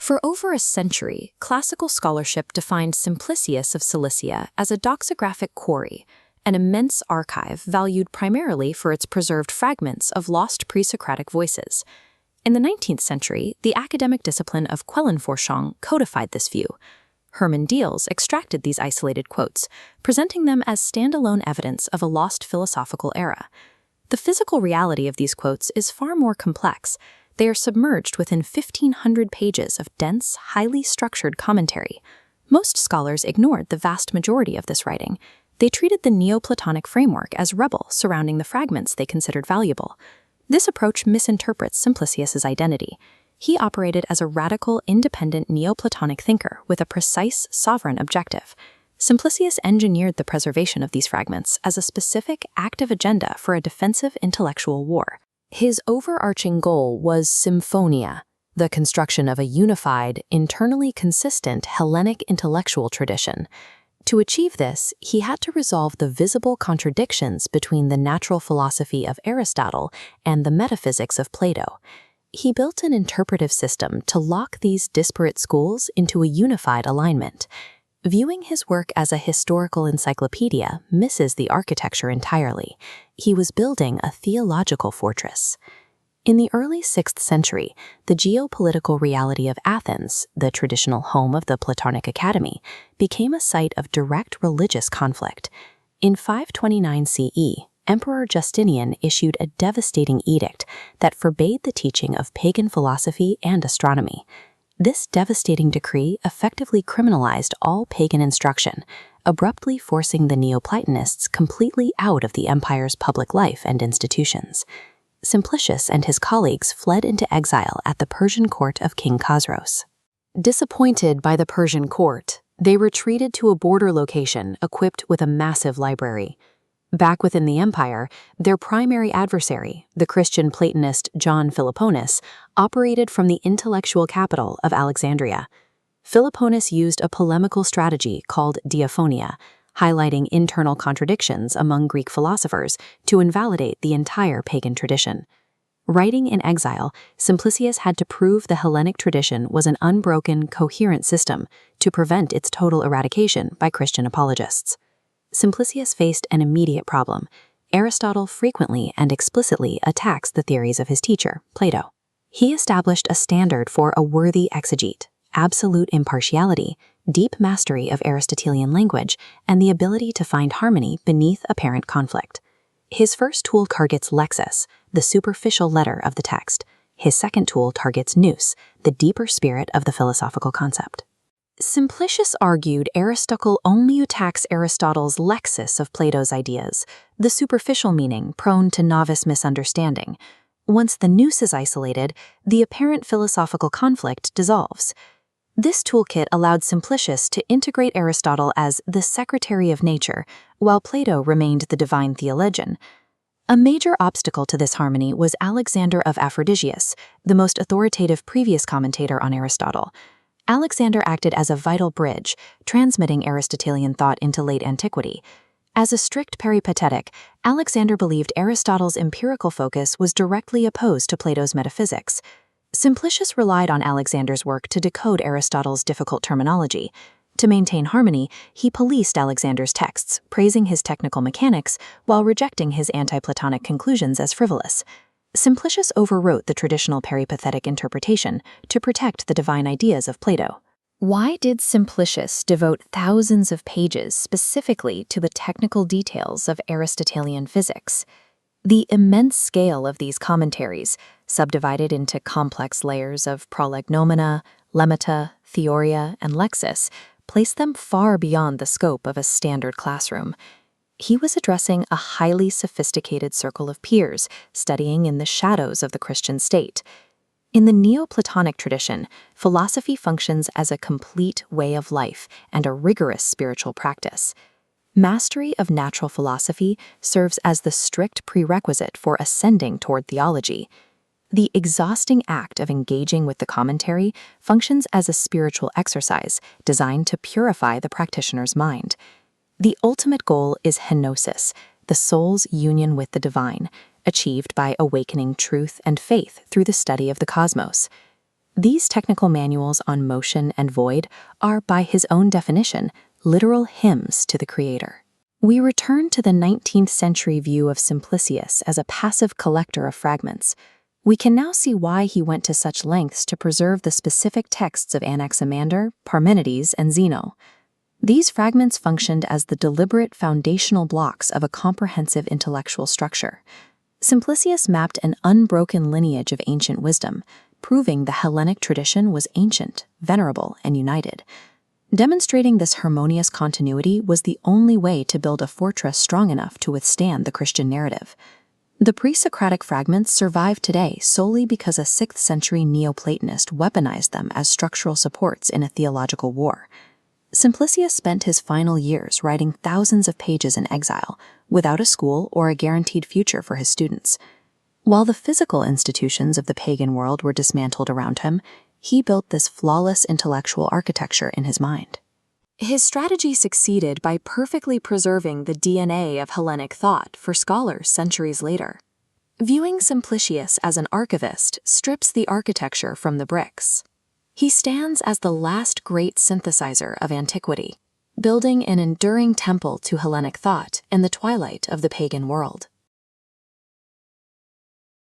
For over a century, classical scholarship defined Simplicius of Cilicia as a doxographic quarry, an immense archive valued primarily for its preserved fragments of lost pre-Socratic voices. In the 19th century, the academic discipline of Quellenforschung codified this view. Hermann Diels extracted these isolated quotes, presenting them as standalone evidence of a lost philosophical era. The physical reality of these quotes is far more complex. They are submerged within 1,500 pages of dense, highly structured commentary. Most scholars ignored the vast majority of this writing. They treated the Neoplatonic framework as rubble surrounding the fragments they considered valuable. This approach misinterprets Simplicius's identity. He operated as a radical, independent Neoplatonic thinker with a precise, sovereign objective. Simplicius engineered the preservation of these fragments as a specific, active agenda for a defensive intellectual war. His overarching goal was symphonia, the construction of a unified, internally consistent Hellenic intellectual tradition. To achieve this, he had to resolve the visible contradictions between the natural philosophy of Aristotle and the metaphysics of Plato. He built an interpretive system to lock these disparate schools into a unified alignment. Viewing his work as a historical encyclopedia misses the architecture entirely. He was building a theological fortress. In the early 6th century, the geopolitical reality of Athens, the traditional home of the Platonic Academy, became a site of direct religious conflict. In 529 CE, Emperor Justinian issued a devastating edict that forbade the teaching of pagan philosophy and astronomy. This devastating decree effectively criminalized all pagan instruction, abruptly forcing the Neoplatonists completely out of the empire's public life and institutions. Simplicius and his colleagues fled into exile at the Persian court of King Khosroes. Disappointed by the Persian court, they retreated to a border location equipped with a massive library. Back within the empire, their primary adversary, the Christian Platonist John Philoponus, operated from the intellectual capital of Alexandria. Philoponus used a polemical strategy called diaphonia, highlighting internal contradictions among Greek philosophers to invalidate the entire pagan tradition. Writing in exile, Simplicius had to prove the Hellenic tradition was an unbroken, coherent system to prevent its total eradication by Christian apologists. Simplicius faced an immediate problem. Aristotle frequently and explicitly attacks the theories of his teacher, Plato. He established a standard for a worthy exegete: absolute impartiality, deep mastery of Aristotelian language, and the ability to find harmony beneath apparent conflict. His first tool targets lexis, the superficial letter of the text. His second tool targets nous, the deeper spirit of the philosophical concept. Simplicius argued Aristotle only attacks Aristotle's lexis of Plato's ideas, the superficial meaning prone to novice misunderstanding. Once the nous is isolated, the apparent philosophical conflict dissolves. This toolkit allowed Simplicius to integrate Aristotle as the secretary of nature, while Plato remained the divine theologian. A major obstacle to this harmony was Alexander of Aphrodisias, the most authoritative previous commentator on Aristotle. Alexander acted as a vital bridge, transmitting Aristotelian thought into late antiquity. As a strict peripatetic, Alexander believed Aristotle's empirical focus was directly opposed to Plato's metaphysics. Simplicius relied on Alexander's work to decode Aristotle's difficult terminology. To maintain harmony, he policed Alexander's texts, praising his technical mechanics while rejecting his anti-Platonic conclusions as frivolous. Simplicius overwrote the traditional peripatetic interpretation to protect the divine ideas of Plato. Why did Simplicius devote thousands of pages specifically to the technical details of Aristotelian physics? The immense scale of these commentaries, subdivided into complex layers of prolegnomena, lemmata, theoria, and lexis, placed them far beyond the scope of a standard classroom. He was addressing a highly sophisticated circle of peers studying in the shadows of the Christian state. In the Neoplatonic tradition, philosophy functions as a complete way of life and a rigorous spiritual practice. Mastery of natural philosophy serves as the strict prerequisite for ascending toward theology. The exhausting act of engaging with the commentary functions as a spiritual exercise designed to purify the practitioner's mind. The ultimate goal is henosis, the soul's union with the divine, achieved by awakening truth and faith through the study of the cosmos. These technical manuals on motion and void are, by his own definition, literal hymns to the creator. We return to the 19th century view of Simplicius as a passive collector of fragments. We can now see why he went to such lengths to preserve the specific texts of Anaximander, Parmenides, and Zeno. These fragments functioned as the deliberate foundational blocks of a comprehensive intellectual structure. Simplicius mapped an unbroken lineage of ancient wisdom, proving the Hellenic tradition was ancient, venerable, and united. Demonstrating this harmonious continuity was the only way to build a fortress strong enough to withstand the Christian narrative. The pre-Socratic fragments survive today solely because a 6th century Neoplatonist weaponized them as structural supports in a theological war. Simplicius spent his final years writing thousands of pages in exile, without a school or a guaranteed future for his students. While the physical institutions of the pagan world were dismantled around him, he built this flawless intellectual architecture in his mind. His strategy succeeded by perfectly preserving the DNA of Hellenic thought for scholars centuries later. Viewing Simplicius as an archivist strips the architecture from the bricks. He stands as the last great synthesizer of antiquity, building an enduring temple to Hellenic thought in the twilight of the pagan world.